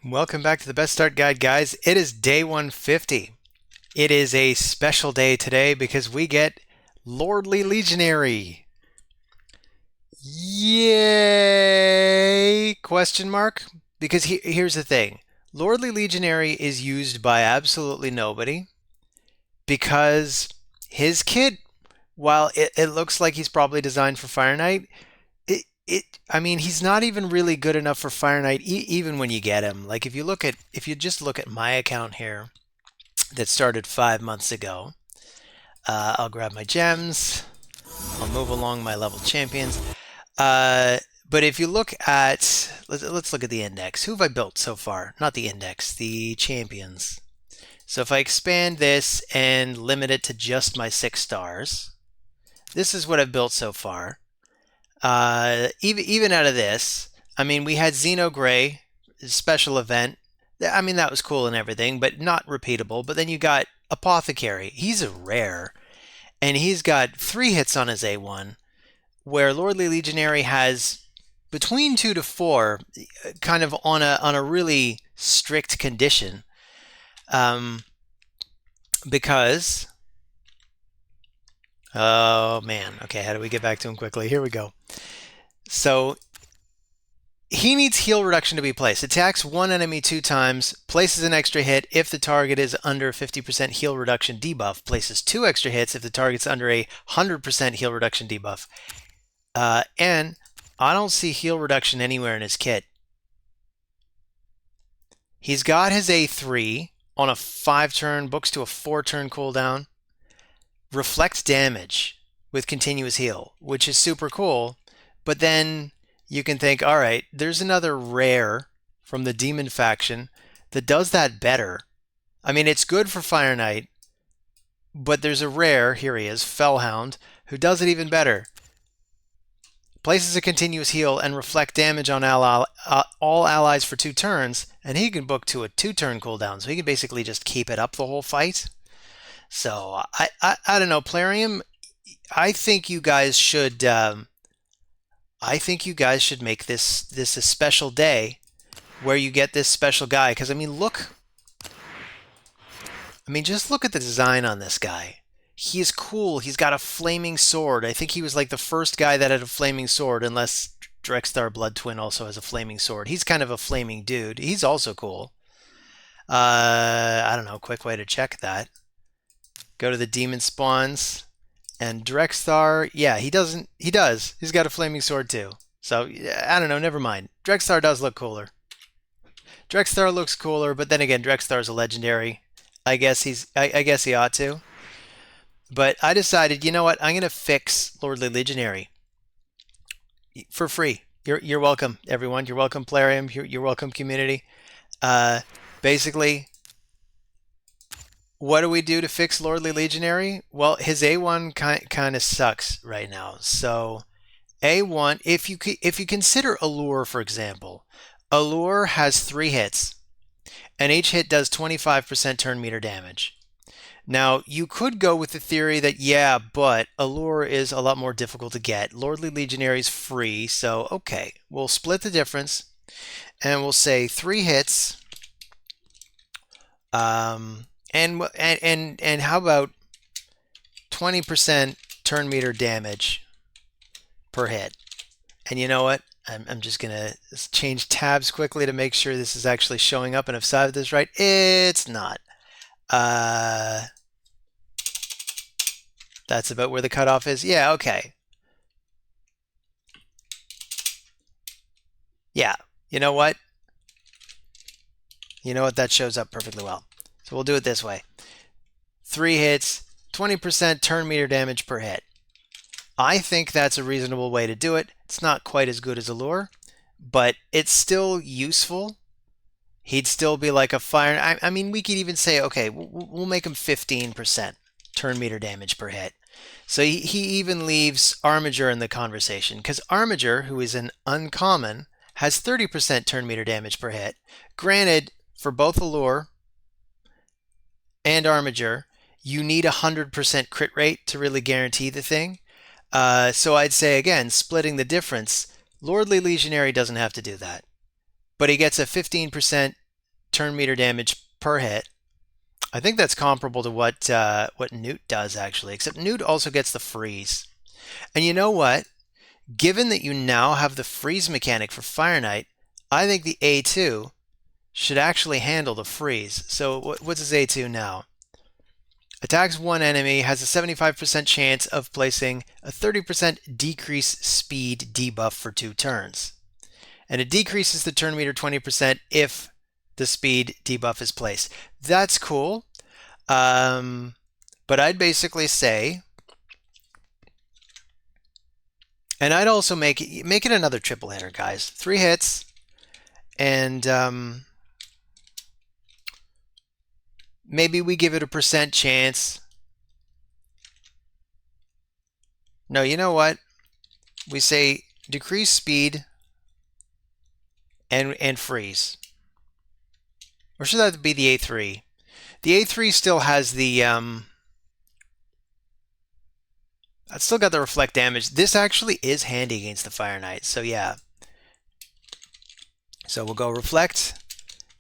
Welcome back to the Best Start Guide, guys. It is day 150. It is a special day today because we get Lordly Legionary. Yay! Question mark? Because here's the thing. Lordly Legionary is used by absolutely nobody because his kit, while it looks like he's probably designed for Fire Knight, I mean, he's not even really good enough for Fire Knight, even when you get him. Like if you just look at my account here that started 5 months ago, I'll grab my gems. I'll move along my level champions. But if you look at, let's look at the index. Who have I built so far? Not the index, the champions. So if I expand this and limit it to just my 6 stars, this is what I've built so far. Even out of this, I mean, we had Xeno Gray, special event. I mean, that was cool and everything, but not repeatable. But then you got Apothecary. He's a rare, and he's got 3 hits on his A1, where Lordly Legionary has between 2 to 4, kind of on a really strict condition, because. Oh man, okay, how do we get back to him quickly? Here we go. So he needs heal reduction to be placed. Attacks one enemy 2 times, places an extra hit if the target is under 50% heal reduction debuff, places 2 extra hits if the target's under a 100% heal reduction debuff. And I don't see heal reduction anywhere in his kit. He's got his A3 on a 5-turn, books to a 4-turn cooldown. Reflects damage with continuous heal, which is super cool. But then you can think, all right, there's another rare from the Demon faction that does that better. I mean, it's good for Fire Knight, but there's a rare, here he is, Fellhound, who does it even better. Places a continuous heal and reflect damage on all allies for 2 turns, and he can book to a 2-turn cooldown, so he can basically just keep it up the whole fight. So I don't know, Plarium. I think you guys should. I think you guys should make this a special day where you get this special guy. Because I mean, look. I mean, just look at the design on this guy. He's cool. He's got a flaming sword. I think he was like the first guy that had a flaming sword, unless Drexthar Blood Twin also has a flaming sword. He's kind of a flaming dude. He's also cool. I don't know. Quick way to check that. Go to the demon spawns, and Drexthar, yeah, he doesn't. He does. He's got a flaming sword too. So I don't know. Never mind. Drexthar does look cooler. Drexthar looks cooler, but then again, Drexthar's a legendary. I guess I guess he ought to. But I decided, you know what? I'm gonna fix Lordly Legionary for free. You're welcome, everyone. You're welcome, Plarium. You're welcome, community. Basically, what do we do to fix Lordly Legionary? Well, his A1 kind of sucks right now. So A1, if you consider Allure, for example, Allure has 3 hits, and each hit does 25% turn meter damage. Now, you could go with the theory that, yeah, but Allure is a lot more difficult to get. Lordly Legionary is free, so okay, we'll split the difference, and we'll say 3 hits. And how about 20% turn meter damage per hit? And you know what? I'm just gonna change tabs quickly to make sure this is actually showing up. And if I have this right, it's not. That's about where the cutoff is. Yeah, okay. Yeah, you know what? You know what? That shows up perfectly well. So we'll do it this way. 3 hits, 20% turn meter damage per hit. I think that's a reasonable way to do it. It's not quite as good as Allure, but it's still useful. He'd still be like a fire. I mean, we could even say, okay, we'll make him 15% turn meter damage per hit. So he even leaves Armiger in the conversation, because Armiger, who is an uncommon, has 30% turn meter damage per hit. Granted, for both Allure and Armiger, you need 100% crit rate to really guarantee the thing. So I'd say, again, splitting the difference, Lordly Legionary doesn't have to do that. But he gets a 15% turn meter damage per hit. I think that's comparable to what Newt does actually, except Newt also gets the freeze. And you know what? Given that you now have the freeze mechanic for Fire Knight, I think the A2 should actually handle the freeze. So what's his A2 now? Attacks one enemy, has a 75% chance of placing a 30% decrease speed debuff for 2 turns. And it decreases the turn meter 20% if the speed debuff is placed. That's cool. But I'd basically say, and I'd also make it another triple hitter, guys. 3 hits, and maybe we give it a percent chance. No, you know what? We say decrease speed and freeze. Or should that be the A3? The A3 still has the it's still got the reflect damage. This actually is handy against the Fire Knight, so yeah. So we'll go reflect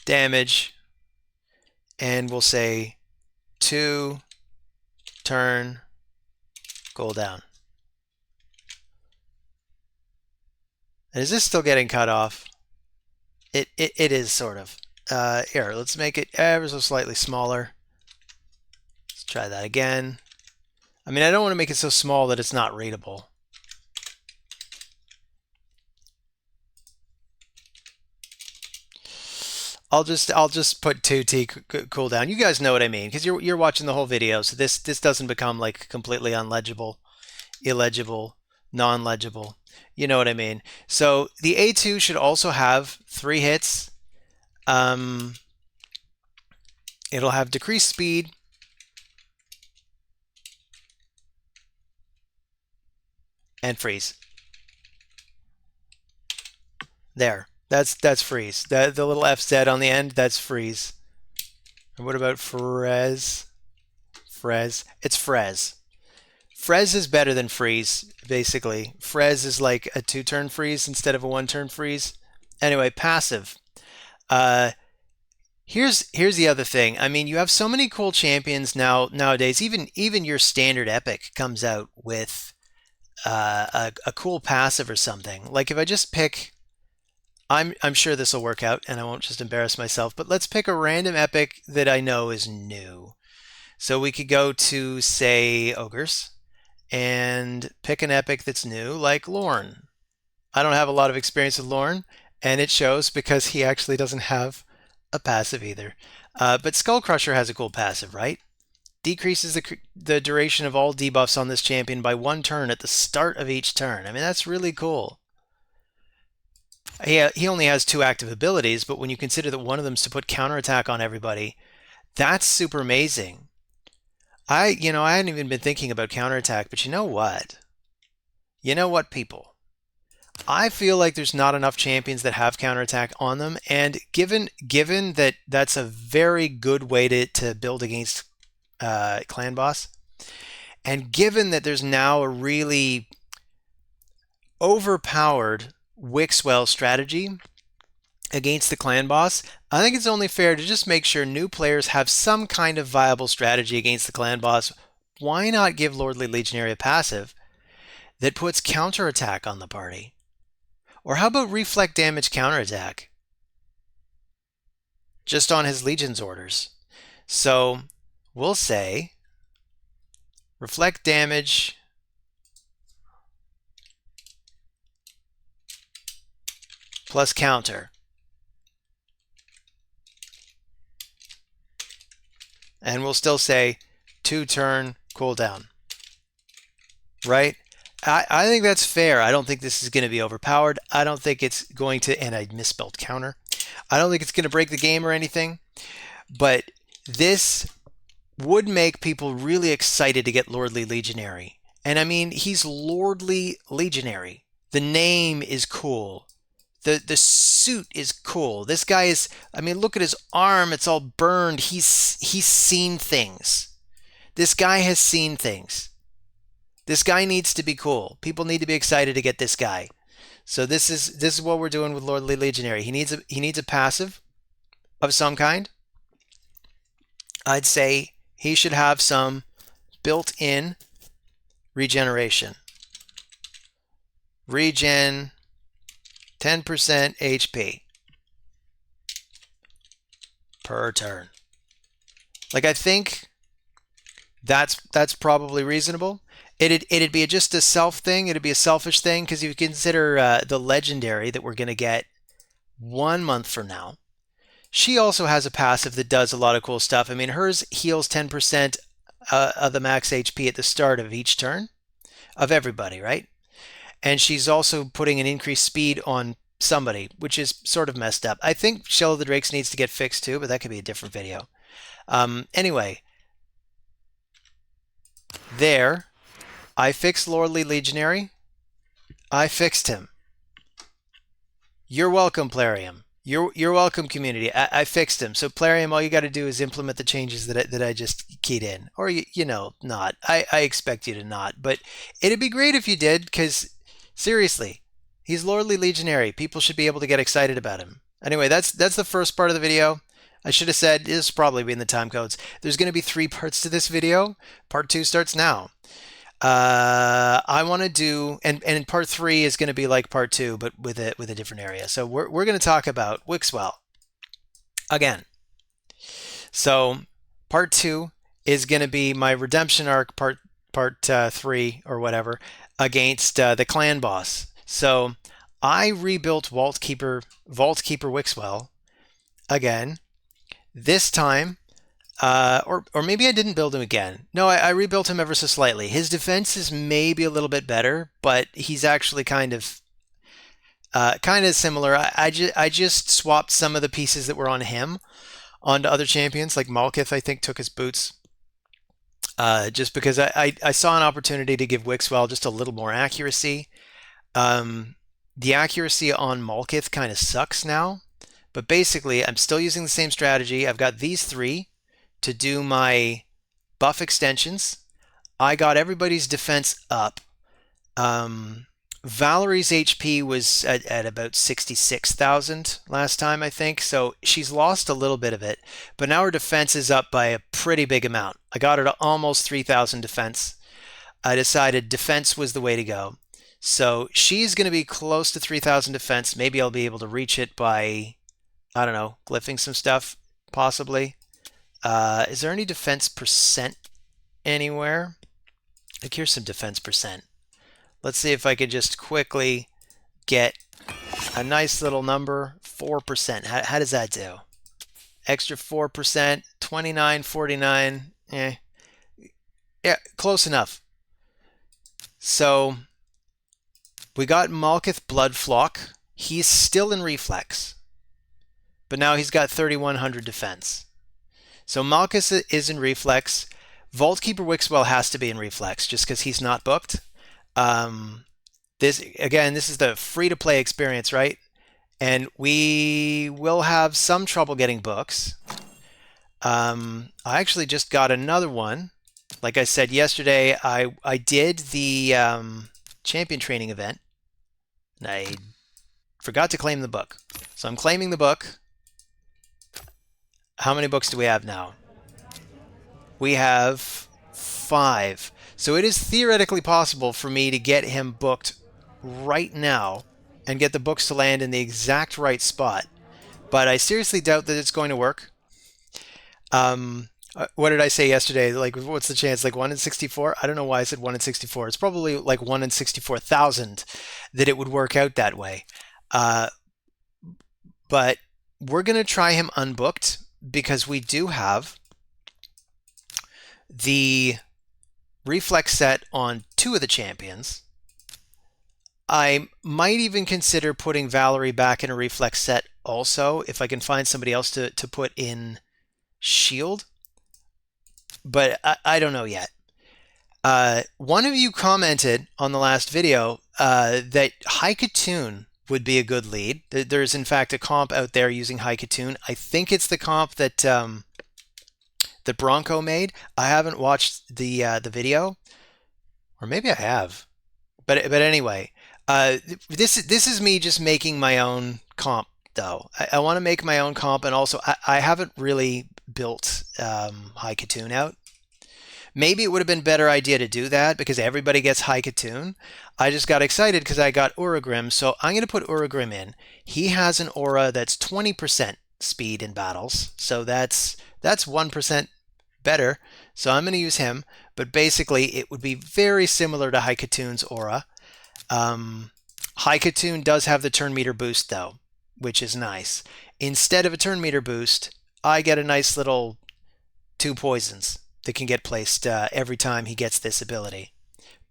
damage, and we'll say 2 turn cooldown. And is this still getting cut off? It is sort of. Here, let's make it ever so slightly smaller. Let's try that again. I mean, I don't want to make it so small that it's not readable. I'll just put 2T cooldown. You guys know what I mean, because you're watching the whole video, so this doesn't become like completely unlegible, illegible, non-legible. You know what I mean. So the A2 should also have 3 hits. It'll have decreased speed, and freeze. There. That's freeze. The little FZ on the end, that's freeze. And what about Frez? Frez. It's Frez. Frez is better than freeze, basically. Frez is like a 2-turn freeze instead of a 1-turn freeze. Anyway, passive. Here's the other thing. I mean, you have so many cool champions nowadays. Even your standard epic comes out with a cool passive or something. Like if I just pick, I'm sure this will work out, and I won't just embarrass myself. But let's pick a random epic that I know is new. So we could go to, say, Ogres, and pick an epic that's new, like Lorne. I don't have a lot of experience with Lorne, and it shows because he actually doesn't have a passive either. But Skull Crusher has a cool passive, right? Decreases the duration of all debuffs on this champion by 1 turn at the start of each turn. I mean, that's really cool. He only has 2 active abilities, but when you consider that one of them is to put counterattack on everybody, that's super amazing. I hadn't even been thinking about counterattack, but you know what? You know what, people? I feel like there's not enough champions that have counterattack on them, and given that that's a very good way to build against clan boss, and given that there's now a really overpowered Wixwell strategy against the clan boss, I think it's only fair to just make sure new players have some kind of viable strategy against the clan boss. Why not give Lordly Legionary a passive that puts counterattack on the party? Or how about reflect damage counterattack? Just on his Legion's orders. So we'll say reflect damage plus counter. And we'll still say 2-turn cooldown. Right? I think that's fair. I don't think this is going to be overpowered. I don't think it's going to, and I misspelled counter. I don't think it's going to break the game or anything. But this would make people really excited to get Lordly Legionary. And I mean, he's Lordly Legionary. The name is cool. The suit is cool. This guy is, I mean, look at his arm. It's all burned. He's seen things. This guy has seen things. This guy needs to be cool. People need to be excited to get this guy. So this is what we're doing with Lordly Legionary. He needs a passive of some kind, I'd say he should have some built-in regeneration. Regen 10% HP per turn. Like, I think that's probably reasonable. It'd be just a self thing. It'd be a selfish thing because if you consider the legendary that we're gonna get 1 month from now, she also has a passive that does a lot of cool stuff. I mean, hers heals 10% of the max HP at the start of each turn of everybody, right? And she's also putting an increased speed on somebody, which is sort of messed up. I think Shell of the Drakes needs to get fixed too, but that could be a different video. Anyway, there, I fixed Lordly Legionary. I fixed him. You're welcome, Plarium. You're welcome, community. I fixed him. So Plarium, all you got to do is implement the changes that I just keyed in, or you know, not. I expect you to not, but it'd be great if you did, because seriously, he's Lordly Legionary. People should be able to get excited about him. Anyway, that's the first part of the video. I should have said this will probably be in the time codes. There's going to be 3 parts to this video. Part 2 starts now. I want to do, and part 3 is going to be like part 2, but with a different area. So we're going to talk about Wixwell again. So part 2 is going to be my redemption arc, part 3 or whatever, against the clan boss. So I rebuilt Vault Keeper Wixwell again. This time, or maybe I didn't build him again. No, I rebuilt him ever so slightly. His defense is maybe a little bit better, but he's actually kind of similar. I just swapped some of the pieces that were on him onto other champions, like Malkith, I think, took his boots. Just because I saw an opportunity to give Wixwell just a little more accuracy. The accuracy on Malkith kind of sucks now. But basically, I'm still using the same strategy. I've got these 3 to do my buff extensions. I got everybody's defense up. Valerie's HP was at about 66,000 last time, I think. So she's lost a little bit of it. But now her defense is up by a pretty big amount. I got her to almost 3,000 defense. I decided defense was the way to go. So she's going to be close to 3,000 defense. Maybe I'll be able to reach it by, I don't know, glyphing some stuff, possibly. Is there any defense percent anywhere? Like, here's some defense percent. Let's see if I could just quickly get a nice little number. 4%. How does that do? Extra 4%, 29.49. Yeah, close enough. So we got Malkith Bloodflock. He's still in reflex, but now he's got 3,100 defense. So Malkith is in reflex. Vault Keeper Wixwell has to be in reflex just because he's not booked. This is the free-to-play experience, right? And we will have some trouble getting books. I actually just got another one. Like I said yesterday, I did the champion training event, and I forgot to claim the book. So I'm claiming the book. How many books do we have now? We have 5. So it is theoretically possible for me to get him booked right now and get the books to land in the exact right spot. But I seriously doubt that it's going to work. What did I say yesterday? Like, what's the chance? Like 1 in 64? I don't know why I said 1 in 64. It's probably like 1 in 64,000 that it would work out that way. But we're going to try him unbooked because we do have the reflex set on 2 of the champions. I might even consider putting Valerie back in a reflex set also if I can find somebody else to put in shield. But I don't know yet. One of you commented on the last video that Haikatoon would be a good lead. There's in fact a comp out there using Haikatoon. I think it's the comp that that Bronco made. I haven't watched the video, or maybe I have. But anyway, this is me just making my own comp though. I want to make my own comp, and also I haven't really built High Katoon out. Maybe it would have been a better idea to do that because everybody gets High Katoon. I just got excited because I got Uragrim, so I'm going to put Uragrim in. He has an aura that's 20% speed in battles, so that's 1% better. So I'm going to use him, but basically it would be very similar to High Katoon's aura. High Katoon does have the turn meter boost though, which is nice. Instead of a turn meter boost, I get a nice little 2 poisons that can get placed every time he gets this ability.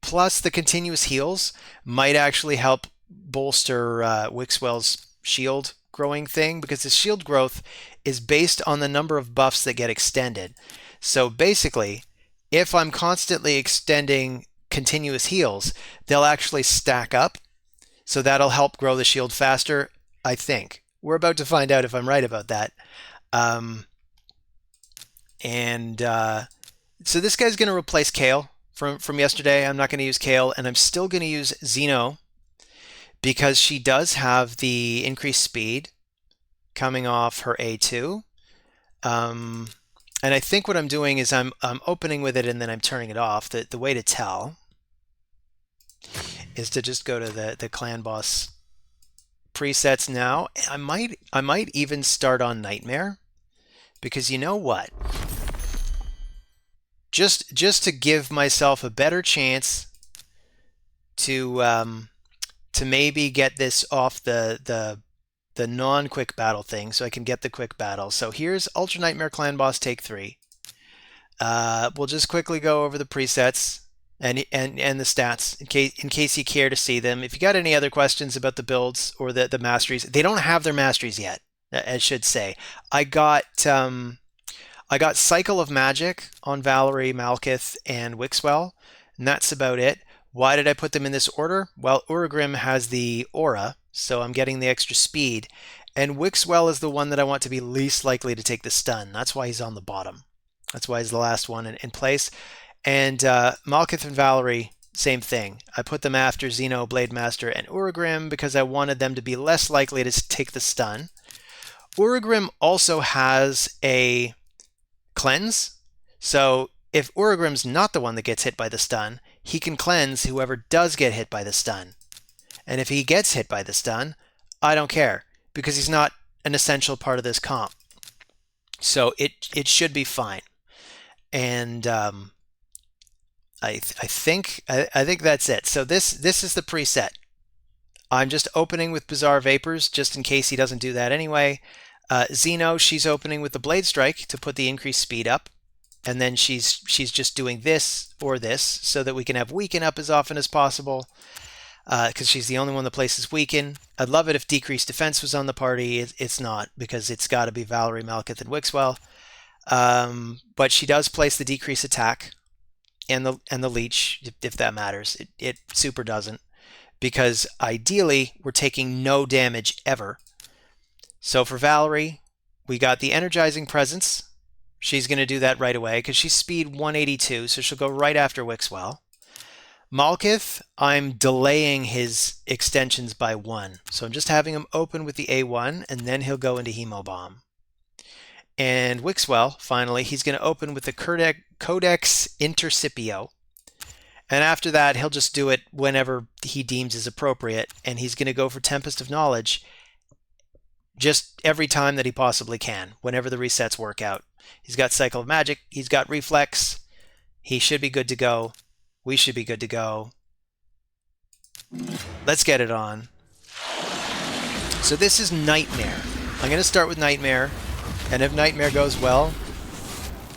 Plus, the continuous heals might actually help bolster Wixwell's shield growing thing, because the shield growth is based on the number of buffs that get extended. So basically, if I'm constantly extending continuous heals, they'll actually stack up. So that'll help grow the shield faster, I think. We're about to find out if I'm right about that. So this guy's going to replace Kale from yesterday. I'm not going to use Kale, and I'm still going to use Xeno because she does have the increased speed coming off her A2. And I think what I'm doing is I'm opening with it and then I'm turning it off. The way to tell is to just go to the clan boss presets now. I might even start on Nightmare, because you know what? Just to give myself a better chance to maybe get this off the non-quick battle thing, so I can get the quick battle. So here's Ultra Nightmare Clan Boss Take 3. We'll just quickly go over the presets and the stats in case you care to see them. If you got any other questions about the builds or the masteries, they don't have their masteries yet, I should say. I got Cycle of Magic on Valerie, Malkith, and Wixwell, and that's about it. Why did I put them in this order? Well, Uragrim has the aura, so I'm getting the extra speed, and Wixwell is the one that I want to be least likely to take the stun. That's why he's on the bottom. That's why he's the last one in place. And Malkith and Valerie, same thing. I put them after Xeno, Blade Master, and Uragrim because I wanted them to be less likely to take the stun. Uragrim also has a cleanse, so if Uragrim's not the one that gets hit by the stun, he can cleanse whoever does get hit by the stun. And if he gets hit by the stun, I don't care, because he's not an essential part of this comp. So it should be fine. And I think that's it. So this is the preset. I'm just opening with Bizarre Vapors just in case he doesn't do that anyway. Xeno, she's opening with the Blade Strike to put the increased speed up, and then she's just doing this or this so that we can have Weaken up as often as possible, because she's the only one that places Weaken. I'd love it if Decreased Defense was on the party. It's not, because it's got to be Valerie, Malkith, and Wixwell. But she does place the Decrease Attack and the Leech, if that matters. It super doesn't, because ideally we're taking no damage ever. So for Valerie, we got the Energizing Presence. She's going to do that right away because she's speed 182, so she'll go right after Wixwell. Malkith, I'm delaying his extensions by 1. So I'm just having him open with the A1, and then he'll go into Hemo Bomb. And Wixwell, finally, he's going to open with the Codex Intercipio. And after that, he'll just do it whenever he deems is appropriate, and he's going to go for Tempest of Knowledge just every time that he possibly can, whenever the resets work out. He's got Cycle of Magic, he's got Reflex, he should be good to go. We should be good to go. Let's get it on. So this is Nightmare. I'm going to start with Nightmare, and if Nightmare goes well,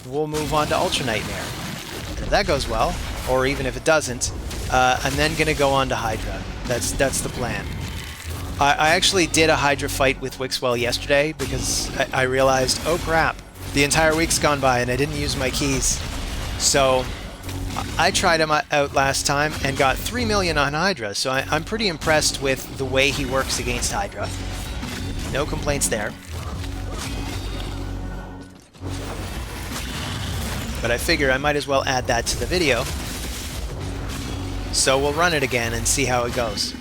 we'll move on to Ultra Nightmare. And if that goes well, or even if it doesn't, I'm then going to go on to Hydra. That's the plan. I actually did a Hydra fight with Wixwell yesterday because I realized, oh crap, the entire week's gone by and I didn't use my keys. So I tried him out last time and got 3 million on Hydra, so I'm pretty impressed with the way he works against Hydra. No complaints there. But I figure I might as well add that to the video. So we'll run it again and see how it goes.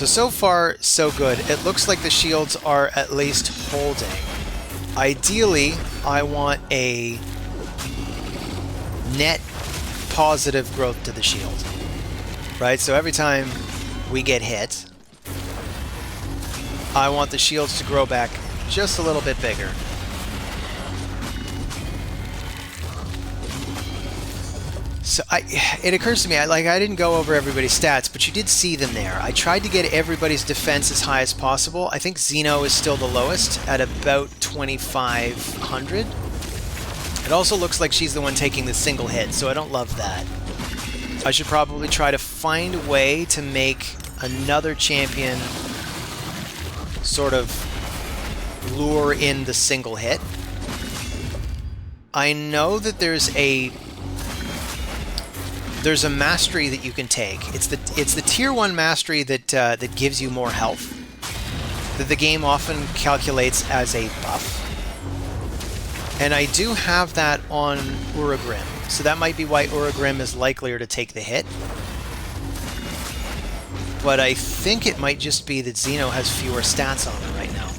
So far, so good. It looks like the shields are at least holding. Ideally, I want a net positive growth to the shield, right? So every time we get hit, I want the shields to grow back just a little bit bigger. So it occurs to me, I didn't go over everybody's stats, but you did see them there. I tried to get everybody's defense as high as possible. I think Xeno is still the lowest at about 2,500. It also looks like she's the one taking the single hit, so I don't love that. I should probably try to find a way to make another champion sort of lure in the single hit. I know that there's a mastery that you can take. It's the tier 1 mastery that gives you more health, that the game often calculates as a buff. And I do have that on Uragrim, so that might be why Uragrim is likelier to take the hit. But I think it might just be that Xeno has fewer stats on her right now.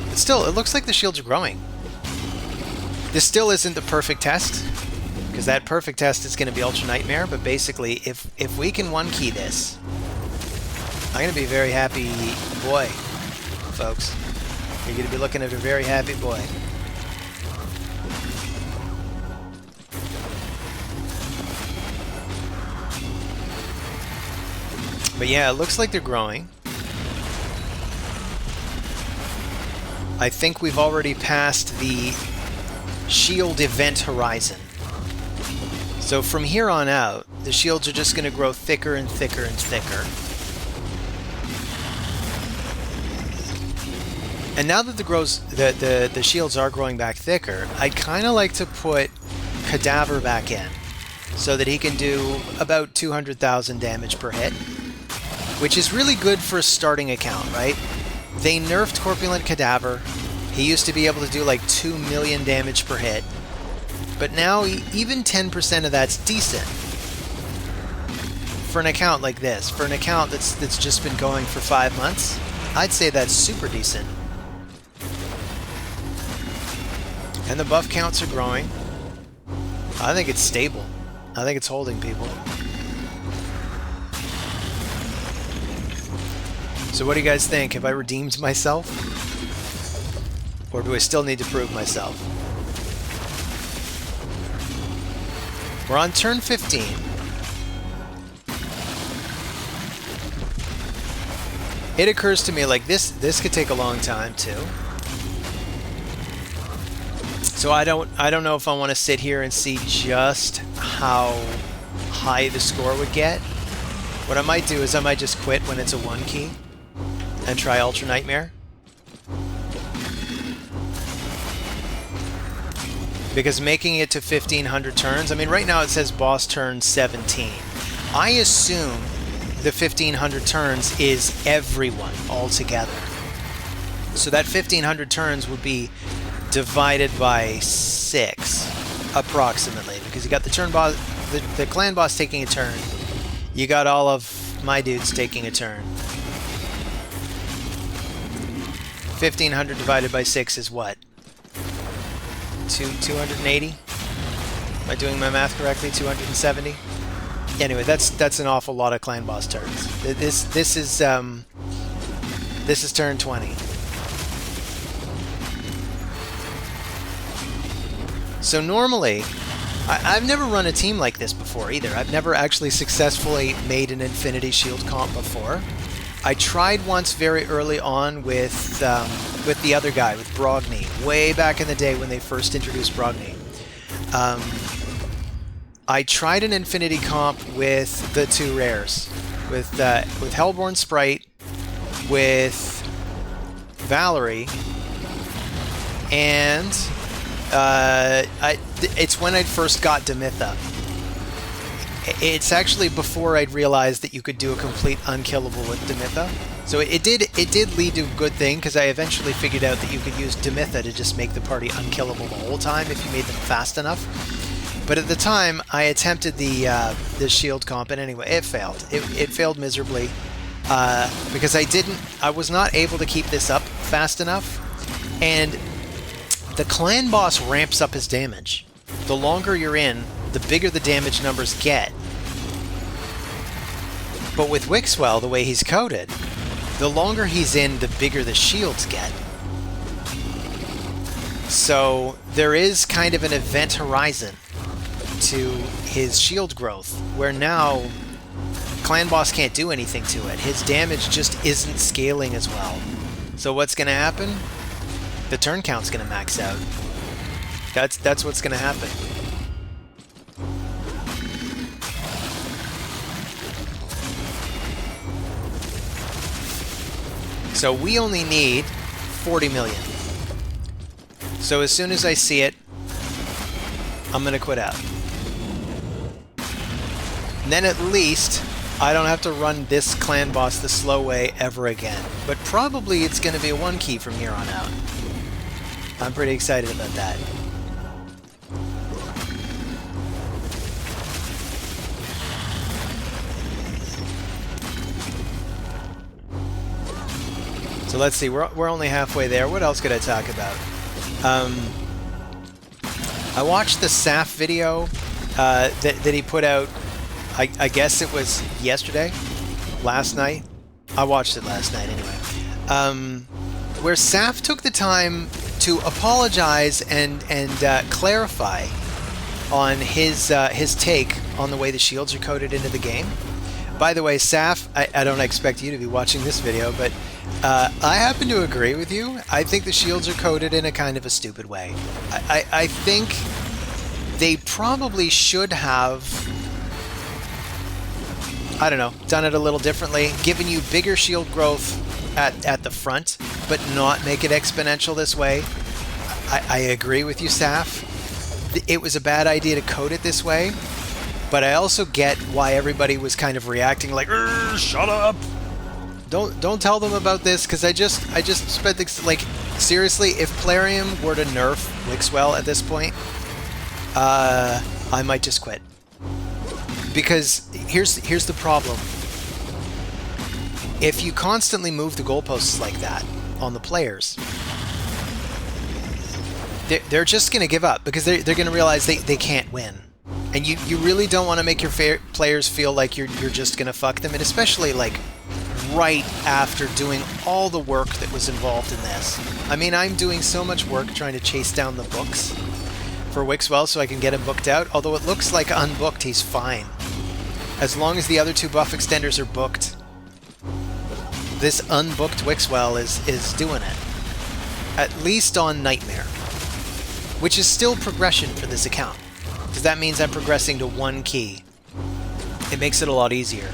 But still, it looks like the shields are growing. This still isn't the perfect test, because that perfect test is going to be Ultra Nightmare, but basically, if we can one-key this, I'm going to be a very happy boy, folks. You're going to be looking at a very happy boy. But yeah, it looks like they're growing. I think we've already passed the shield event horizon. So from here on out, the shields are just going to grow thicker and thicker and thicker. And now that the shields are growing back thicker, I'd kind of like to put Cadaver back in, so that he can do about 200,000 damage per hit, which is really good for a starting account, right? They nerfed Corpulent Cadaver. He used to be able to do like 2 million damage per hit. But now, even 10% of that's decent. For an account like this, for an account that's just been going for 5 months, I'd say that's super decent. And the buff counts are growing. I think it's stable. I think it's holding people. So what do you guys think? Have I redeemed myself? Or do I still need to prove myself? We're on turn 15. It occurs to me like this could take a long time too. So I don't know if I want to sit here and see just how high the score would get. What I might do is I might just quit when it's a 1 key and try Ultra Nightmare. Because making it to 1,500 turns, I mean, right now it says boss turn 17. I assume the 1,500 turns is everyone altogether. So that 1,500 turns would be divided by 6, approximately. Because you got the turn boss, the clan boss taking a turn. You got all of my dudes taking a turn. 1,500 divided by 6 is what? 280? Am I doing my math correctly? 270? Anyway, that's an awful lot of clan boss turns. This is turn 20. So normally, I've never run a team like this before either. I've never actually successfully made an Infinity Shield comp before. I tried once very early on with the other guy, with Brogni, way back in the day when they first introduced Brogni. I tried an Infinity comp with the 2 rares, with Hellborn Sprite, with Valerie, and it's when I first got Demitha. It's actually before I'd realized that you could do a complete unkillable with Demitha. So it did lead to a good thing, because I eventually figured out that you could use Demitha to just make the party unkillable the whole time if you made them fast enough. But at the time, I attempted the shield comp, and anyway, it failed. It failed miserably. because I was not able to keep this up fast enough, and the clan boss ramps up his damage. The longer you're in, the bigger the damage numbers get. But with Wixwell, the way he's coded, the longer he's in, the bigger the shields get. So there is kind of an event horizon to his shield growth, where now clan boss can't do anything to it. His damage just isn't scaling as well. So what's going to happen? The turn count's going to max out. That's what's going to happen. So we only need 40 million. So as soon as I see it, I'm going to quit out. And then at least I don't have to run this clan boss the slow way ever again. But probably it's going to be a 1 key from here on out. I'm pretty excited about that. So let's see, we're only halfway there. What else could I talk about? I watched the Saf video that he put out, I guess it was yesterday? Last night? I watched it last night anyway. Where Saf took the time to apologize and clarify on his take on the way the shields are coded into the game. By the way, Saf, I don't expect you to be watching this video, but I happen to agree with you. I think the shields are coded in a kind of a stupid way. I think they probably should have, I don't know, done it a little differently, given you bigger shield growth at the front, but not make it exponential this way. I agree with you, Saf. It was a bad idea to code it this way, but I also get why everybody was kind of reacting like, shut up! Don't tell them about this, because I just spent this, like, seriously, if Plarium were to nerf Wixwell at this point, I might just quit. Because here's the problem. If you constantly move the goalposts like that on the players, they're just going to give up, because they're going to realize they can't win. And you really don't want to make your players feel like you're just going to fuck them, and especially, like, right after doing all the work that was involved in this. I mean, I'm doing so much work trying to chase down the books for Wixwell so I can get him booked out, although it looks like unbooked he's fine. As long as the other 2 buff extenders are booked, this unbooked Wixwell is doing it. At least on Nightmare, which is still progression for this account, because that means I'm progressing to 1 key. It makes it a lot easier.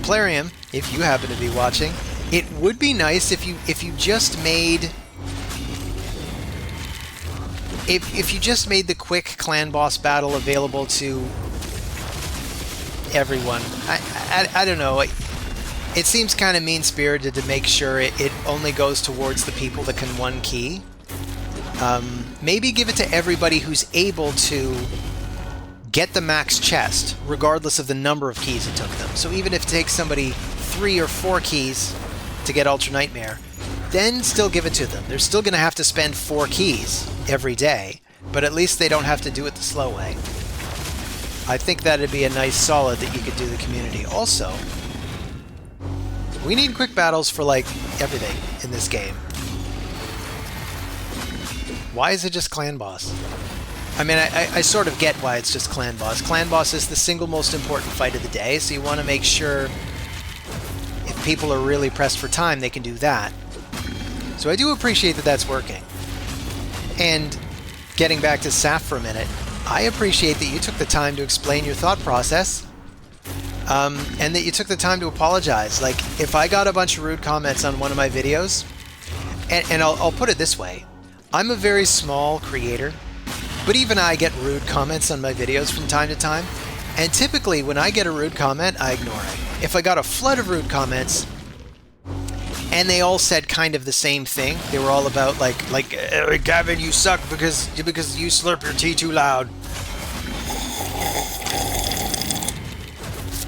Plarium, if you happen to be watching, it would be nice if you just made the quick clan boss battle available to everyone. I don't know. It seems kind of mean-spirited to make sure it only goes towards the people that can 1 key. Maybe give it to everybody who's able to get the max chest, regardless of the number of keys it took them. So even if it takes somebody 3 or 4 keys to get Ultra Nightmare, then still give it to them. They're still going to have to spend 4 keys every day, but at least they don't have to do it the slow way. I think that'd be a nice solid that you could do the community. Also, we need quick battles for, like, everything in this game. Why is it just Clan Boss? I mean, I sort of get why it's just Clan Boss. Clan Boss is the single most important fight of the day, so you want to make sure if people are really pressed for time, they can do that. So I do appreciate that that's working. And getting back to Saf for a minute, I appreciate that you took the time to explain your thought process, and that you took the time to apologize. Like, if I got a bunch of rude comments on one of my videos, and I'll put it this way, I'm a very small creator, but even I get rude comments on my videos from time to time, and typically when I get a rude comment, I ignore it. If I got a flood of rude comments, and they all said kind of the same thing, they were all about like Gavin, you suck because you slurp your tea too loud.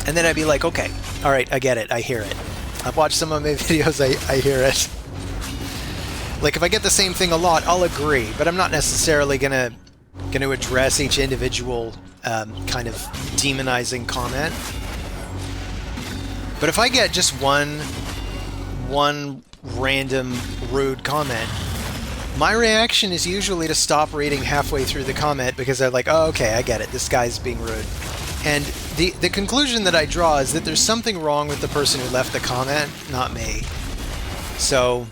And then I'd be like, okay, Alright, I get it. I hear it. I've watched some of my videos, I hear it. Like, if I get the same thing a lot, I'll agree, but I'm not necessarily gonna address each individual kind of demonizing comment. But if I get just one random rude comment, my reaction is usually to stop reading halfway through the comment because I'm like, oh, okay, I get it. This guy's being rude. And the conclusion that I draw is that there's something wrong with the person who left the comment, not me. So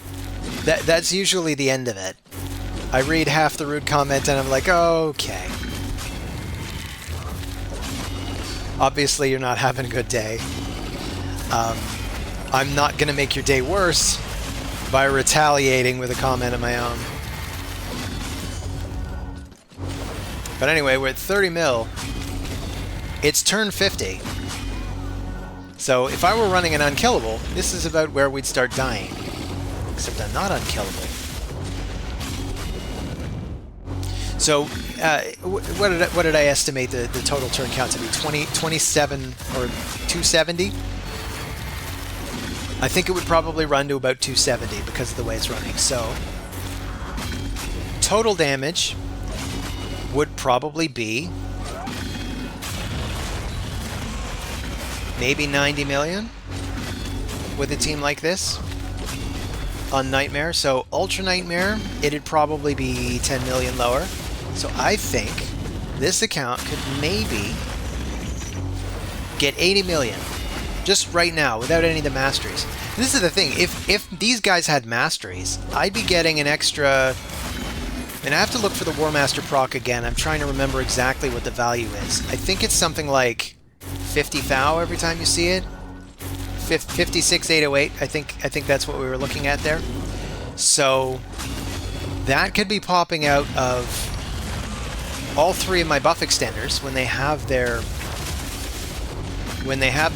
that's usually the end of it. I read half the rude comment and I'm like, oh, okay. Obviously, you're not having a good day. I'm not going to make your day worse by retaliating with a comment of my own. But anyway, we're at 30 mil. It's turn 50. So if I were running an unkillable, this is about where we'd start dying. Except I'm not unkillable. So what did I estimate the total turn count to be? 27 or 270? I think it would probably run to about 270 because of the way it's running. So total damage would probably be maybe 90 million with a team like this on Nightmare. So Ultra Nightmare, it'd probably be 10 million lower. So I think this account could maybe get 80 million just right now without any of the masteries. This is the thing, if these guys had masteries, I'd be getting an extra, and I have to look for the War Master proc again. I'm trying to remember exactly what the value is. I think it's something like 50 thou every time you see it. 56,808, I think that's what we were looking at there. So that could be popping out of all three of my buff extenders when they have their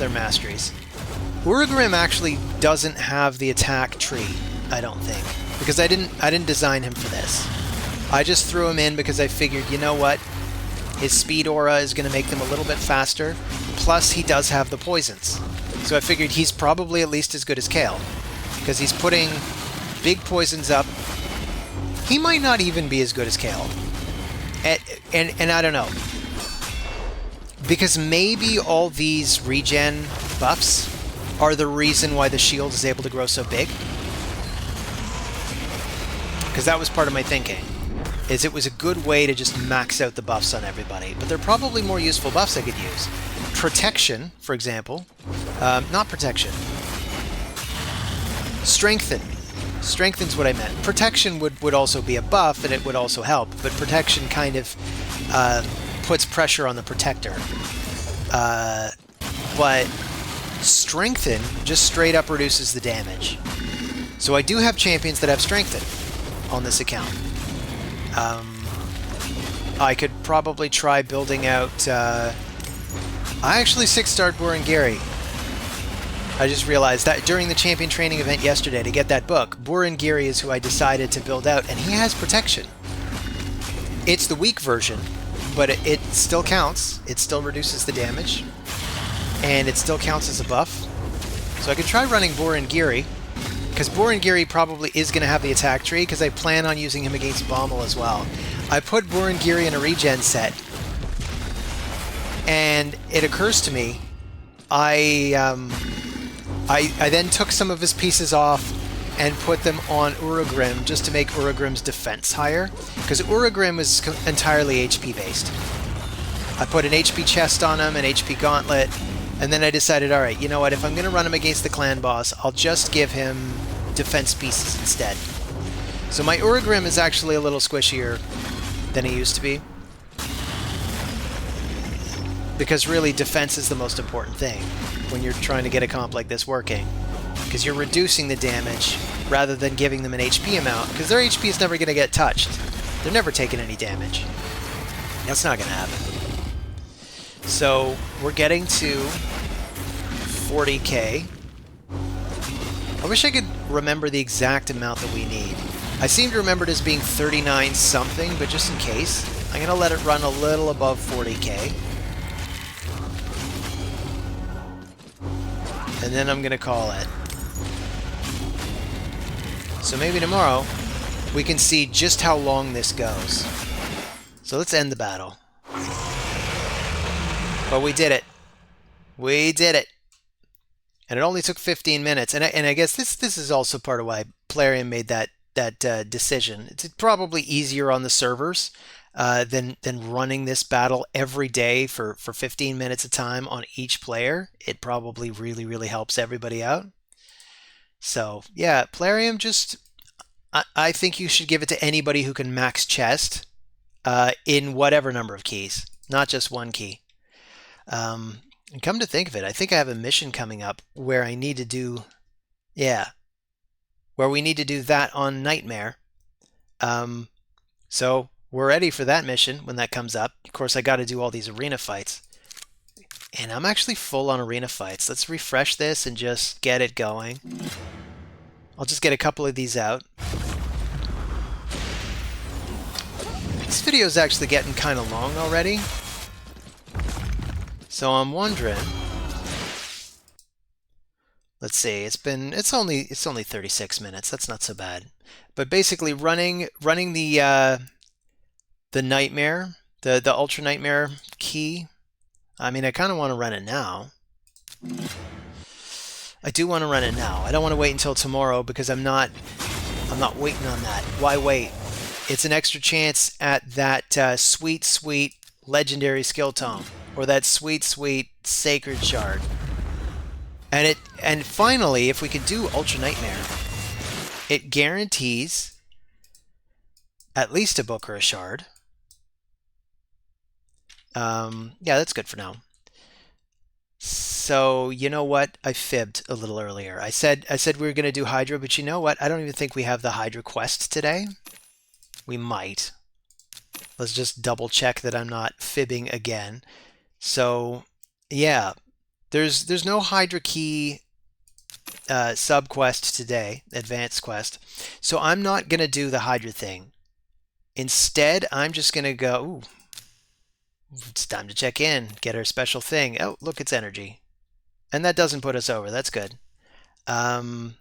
masteries. Urugrim actually doesn't have the attack tree, I don't think, because I didn't design him for this. I just threw him in because I figured, you know what, his speed aura is going to make them a little bit faster, plus he does have the poisons. So I figured he's probably at least as good as Kale, because he's putting big poisons up. He might not even be as good as Kale. And I don't know. Because maybe all these regen buffs are the reason why the shield is able to grow so big. Because that was part of my thinking. Is it was a good way to just max out the buffs on everybody. But they're probably more useful buffs I could use. Protection, for example. Not protection. Strengthen. Strengthen's what I meant. Protection would also be a buff, and it would also help. But protection kind of puts pressure on the protector. But Strengthen just straight up reduces the damage. So I do have champions that have Strengthen on this account. I could probably try building out... I actually 6-starred Burengiri. I just realized that during the champion training event yesterday to get that book, Burengiri is who I decided to build out, and he has protection. It's the weak version, but it still counts. It still reduces the damage, and it still counts as a buff. So I could try running Burengiri, because Burengiri probably is going to have the attack tree, because I plan on using him against Bommel as well. I put Burengiri in a regen set, and it occurs to me, I then took some of his pieces off and put them on Urugrim just to make Urugrim's defense higher, because Urugrim is entirely HP based. I put an HP chest on him, an HP gauntlet, and then I decided, alright, you know what, if I'm going to run him against the clan boss, I'll just give him defense pieces instead. So my Urugrim is actually a little squishier than he used to be, because really defense is the most important thing when you're trying to get a comp like this working, because you're reducing the damage rather than giving them an HP amount, because their HP is never going to get touched. They're never taking any damage. That's not going to happen. So we're getting to 40k. I wish I could remember the exact amount that we need. I seem to remember it as being 39 something, but just in case, I'm going to let it run a little above 40k. and then I'm going to call it. So maybe tomorrow we can see just how long this goes. So let's end the battle. But we did it. We did it. And it only took 15 minutes. And I guess this is also part of why Plarium made that decision. It's probably easier on the servers than running this battle every day for 15 minutes a time on each player. It probably really, really helps everybody out. So yeah, Plarium, just I think you should give it to anybody who can max chest in whatever number of keys, not just one key. And come to think of it, I think I have a mission coming up where I need to do, where we need to do that on Nightmare. So we're ready for that mission when that comes up. Of course, I got to do all these arena fights. And I'm actually full on arena fights. Let's refresh this and just get it going. I'll just get a couple of these out. This video is actually getting kind of long already. So I'm wondering. Let's see. It's only 36 minutes. That's not so bad. But basically, running the Nightmare, the Ultra Nightmare key. I mean, I kind of want to run it now. I do want to run it now. I don't want to wait until tomorrow because I'm not waiting on that. Why wait? It's an extra chance at that sweet, sweet legendary skill tome, or that sweet, sweet sacred shard. And finally, if we could do Ultra Nightmare, it guarantees at least a book or a shard. Yeah, that's good for now. So, you know what? I fibbed a little earlier. I said we were going to do Hydra, but you know what? I don't even think we have the Hydra quest today. We might. Let's just double check that I'm not fibbing again. So, yeah, there's no Hydra key sub quest today, advanced quest. So I'm not going to do the Hydra thing. Instead, I'm just going to go, ooh, it's time to check in, get our special thing. Oh, look, it's energy. And that doesn't put us over. That's good. And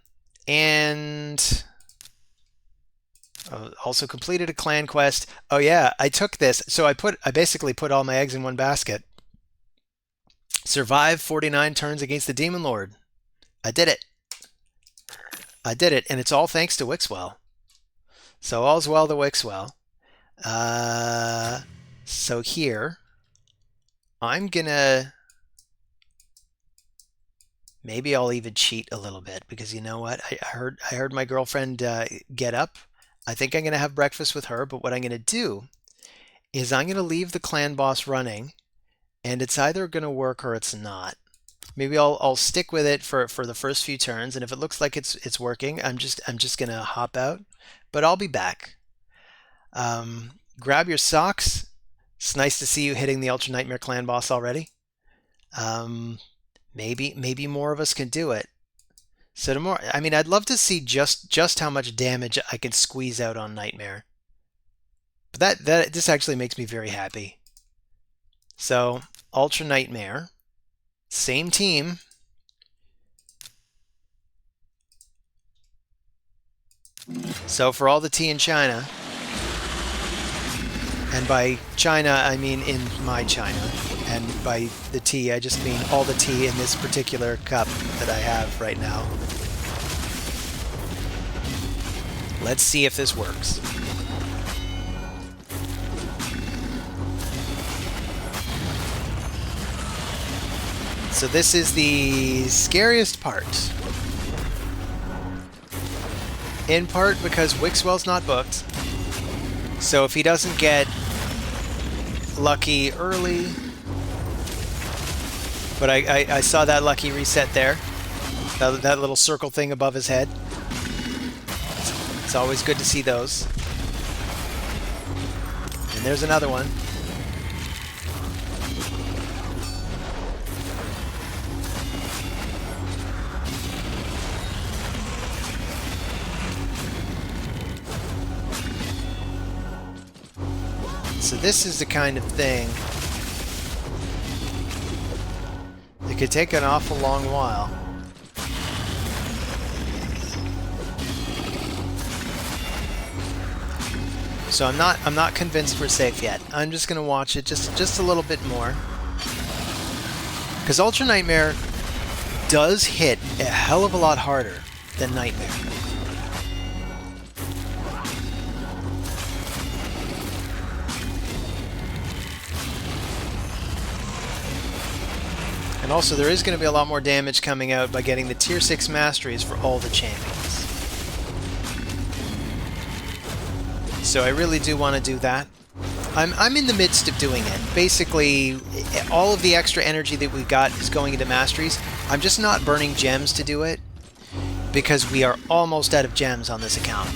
also completed a clan quest. Oh yeah, I took this. So I basically put all my eggs in one basket. Survive 49 turns against the Demon Lord. I did it. I did it, and it's all thanks to Wixwell. So all's well that Wixwell. So here, I'm gonna, maybe I'll even cheat a little bit, because you know what? I heard my girlfriend get up. I think I'm gonna have breakfast with her, but what I'm gonna do is I'm gonna leave the clan boss running, and it's either gonna work or it's not. Maybe I'll stick with it for the first few turns, and if it looks like it's working, I'm just gonna hop out, but I'll be back. Grab your socks. It's nice to see you hitting the Ultra Nightmare clan boss already. Maybe more of us can do it. So tomorrow, I mean, I'd love to see just how much damage I can squeeze out on Nightmare. But this actually makes me very happy. So Ultra Nightmare, same team. So for all the tea in China, and by China I mean in my China, and by the tea I just mean all the tea in this particular cup that I have right now. Let's see if this works. So this is the scariest part. In part because Wixwell's not booked. So if he doesn't get lucky early, but I saw that lucky reset there, that little circle thing above his head. It's always good to see those. And there's another one. So this is the kind of thing that could take an awful long while. So I'm not convinced we're safe yet. I'm just gonna watch it just a little bit more. Because Ultra Nightmare does hit a hell of a lot harder than Nightmare. And also there is going to be a lot more damage coming out by getting the tier 6 masteries for all the champions. So I really do want to do that. I'm in the midst of doing it. Basically, all of the extra energy that we got is going into masteries. I'm just not burning gems to do it, because we are almost out of gems on this account.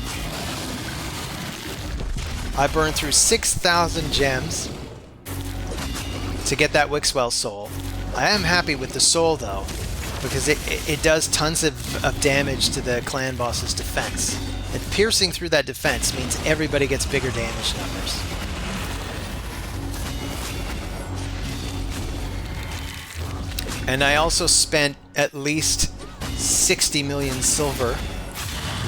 I burned through 6,000 gems to get that Wixwell soul. I am happy with the soul, though, because it does tons of damage to the clan boss's defense. And piercing through that defense means everybody gets bigger damage numbers. And I also spent at least 60 million silver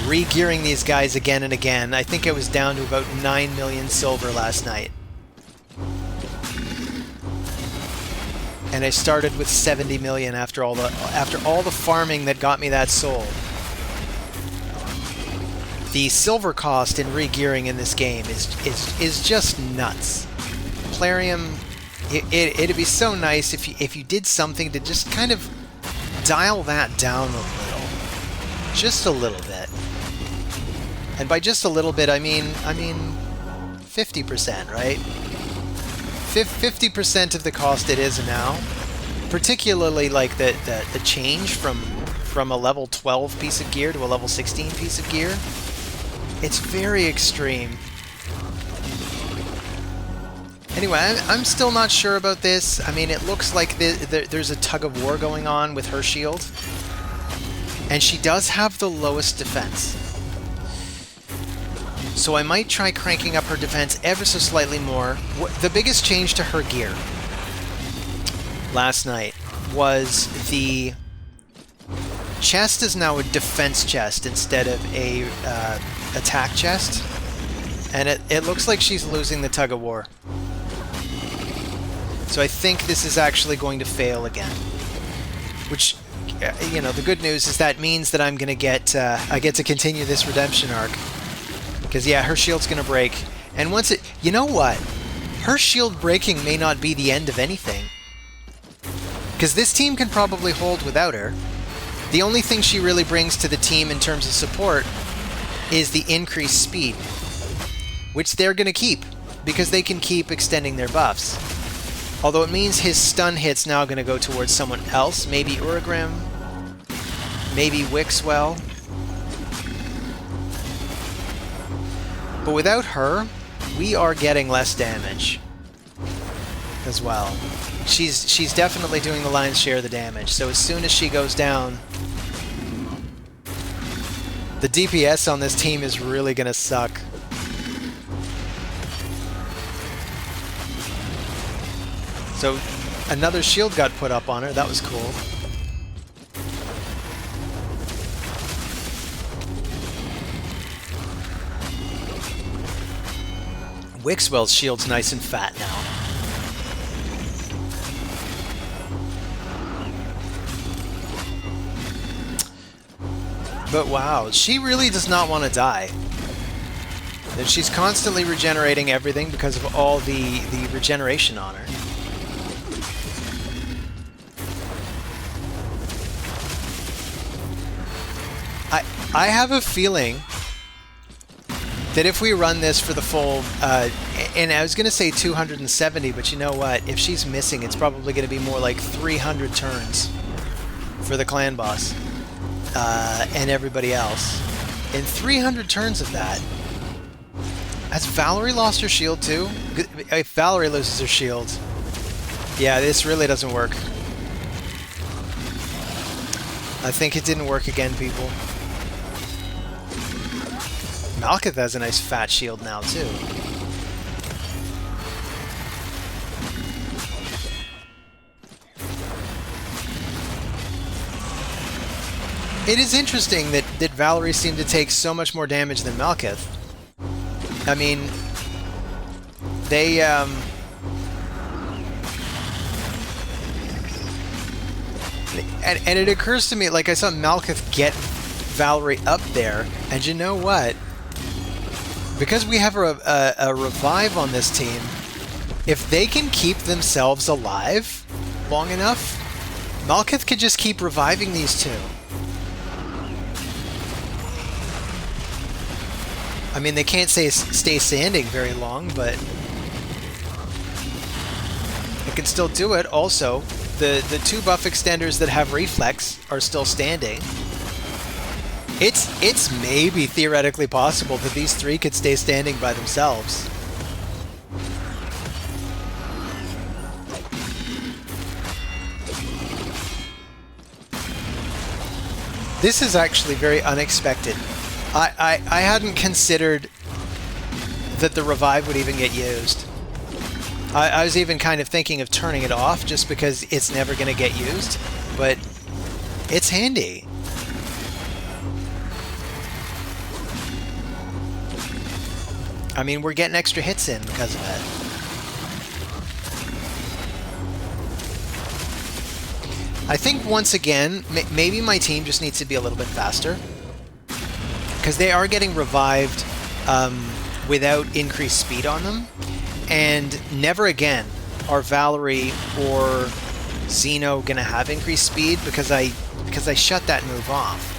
re-gearing these guys again and again. I think I was down to about 9 million silver last night. And I started with 70 million after all the farming that got me that soul. The silver cost in re-gearing in this game is just nuts. Plarium, it'd be so nice if you did something to just kind of dial that down a little, just a little bit. And by just a little bit, I mean 50%, right? 50% of the cost it is now. Particularly like the change from a level 12 piece of gear to a level 16 piece of gear. It's very extreme. Anyway, I'm still not sure about this. I mean, it looks like there's a tug of war going on with her shield. And she does have the lowest defense. So I might try cranking up her defense ever so slightly more. The biggest change to her gear last night was the chest is now a defense chest instead of a attack chest. And it looks like she's losing the tug of war. So I think this is actually going to fail again. Which, you know, the good news is that means that I'm going to get, I get to continue this redemption arc. Because, yeah, her shield's going to break. And once it... You know what? Her shield breaking may not be the end of anything. Because this team can probably hold without her. The only thing she really brings to the team in terms of support is the increased speed. Which they're going to keep. Because they can keep extending their buffs. Although it means his stun hit's now going to go towards someone else. Maybe Uragram. Maybe Wixwell. But without her, we are getting less damage as well. She's definitely doing the lion's share of the damage. So as soon as she goes down, the DPS on this team is really going to suck. So another shield got put up on her. That was cool. Wixwell's shield's nice and fat now. But wow, she really does not want to die. And she's constantly regenerating everything because of all the regeneration on her. I have a feeling that if we run this for the full, and I was going to say 270, but you know what? If she's missing, it's probably going to be more like 300 turns for the clan boss and everybody else. And 300 turns of that. Has Valerie lost her shield too? If Valerie loses her shield, yeah, this really doesn't work. I think it didn't work again, people. Malkath has a nice fat shield now, too. It is interesting that Valerie seemed to take so much more damage than Malkath. I mean, They and it occurs to me, like I saw Malkuth get Valerie up there, and you know what? Because we have a revive on this team, if they can keep themselves alive long enough, Malkuth could just keep reviving these two. I mean, they can't stay standing very long, but they can still do it. Also, the two buff extenders that have reflex are still standing. It's maybe theoretically possible that these three could stay standing by themselves. This is actually very unexpected. I hadn't considered that the revive would even get used. I was even kind of thinking of turning it off just because it's never going to get used, but it's handy. I mean, we're getting extra hits in because of it. I think once again, maybe my team just needs to be a little bit faster, because they are getting revived without increased speed on them, and never again are Valerie or Xeno gonna have increased speed because I shut that move off,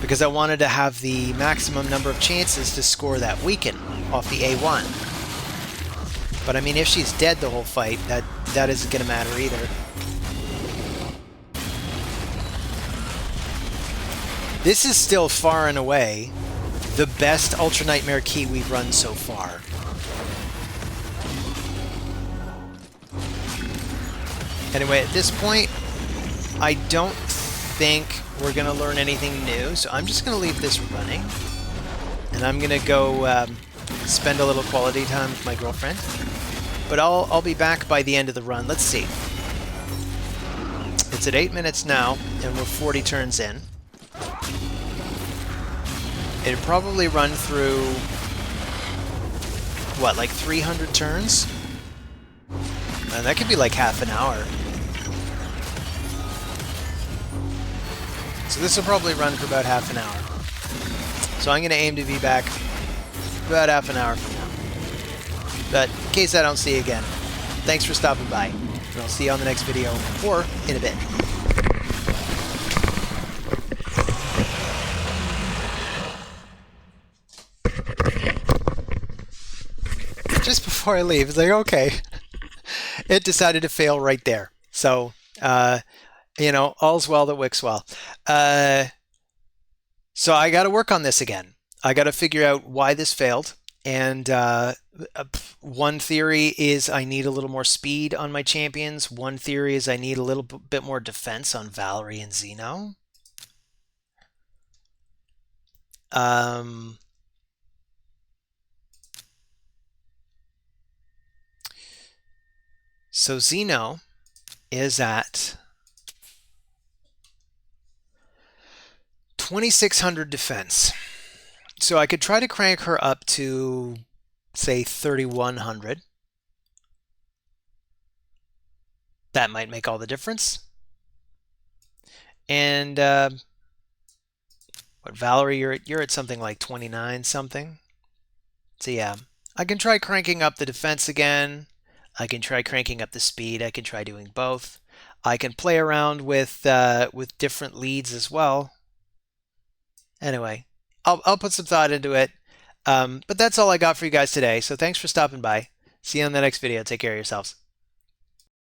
because I wanted to have the maximum number of chances to score that weaken off the A1. But I mean, if she's dead the whole fight, that isn't gonna matter either. This is still far and away the best Ultra Nightmare key we've run so far. Anyway, at this point, I don't think we're going to learn anything new, so I'm just going to leave this running. And I'm going to go spend a little quality time with my girlfriend. But I'll be back by the end of the run. Let's see. It's at 8 minutes now, and we're 40 turns in. It'd probably run through, what, like 300 turns? And that could be like half an hour. So this will probably run for about half an hour. So I'm going to aim to be back about half an hour from now. But in case I don't see you again, thanks for stopping by. And I'll see you on the next video, or in a bit. Just before I leave, it's like, okay, it decided to fail right there. So, you know, all's well that wicks well. So I got to work on this again. I got to figure out why this failed. And one theory is I need a little more speed on my champions. One theory is I need a little bit more defense on Valerie and Xeno. So Xeno is at 2,600 defense. So I could try to crank her up to, say, 3,100. That might make all the difference. And what, Valerie, you're at something like 29 something. So yeah, I can try cranking up the defense again. I can try cranking up the speed. I can try doing both. I can play around with different leads as well. Anyway, I'll put some thought into it. But that's all I got for you guys today. So thanks for stopping by. See you on the next video. Take care of yourselves.